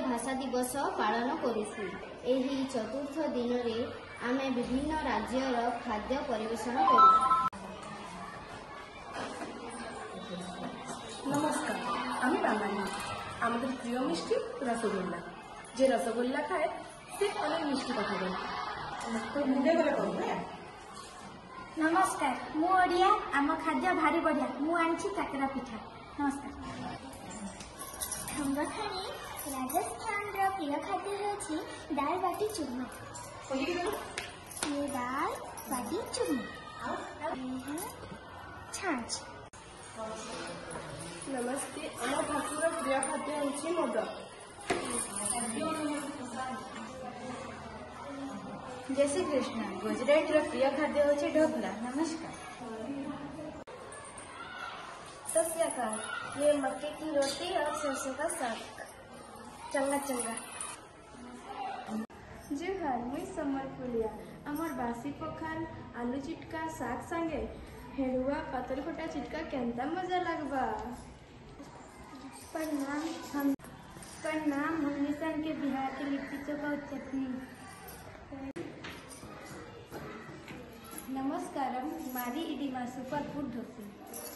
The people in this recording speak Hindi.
भाषा दिवस पालन करूँ। एही चतुर्थ दिन में आमे विभिन्न राज्यर खाद्य परिवेषण करूँ। नमस्कार, आमी बांगाली। आमादेर प्रिय मिष्टि रसगोल्ला। जे रसगोल्ला खाए से अनेक मिष्टि कथा बोले। तो मुझे गले कहूँ। नमस्कार, मु ओडिया। आम खाद्य भारी बढ़िया। मु आनी काकरा पिठा। नमस्कार। खंबखाणी राजस्थान प्रिय खाद्य होछि दाल बाटी चूरमा। ये दाल बाटी चूरमा छाछ। नमस्ते, आम भाषुर प्रिय खाद्य होछि मोदक। जय श्री कृष्ण। गुजरात प्रिय खाद्य होछि ढोकला। नमस्कार। सस्याकार, ये मक्के की रोटी और सरसों का साग। चंगा चंगा। जोहार, मुई समरपुलिया। आमर बासी पखाल आलू चिटका साग संगे हेड़ुआ पातल फटा चिटका केंता मजा लगबा। प्रणाम, हम निशान के बिहार के लिट्टी चोखा और चटनी। नमस्कारम, मारी इडिमा सुपर फूड ढोसी।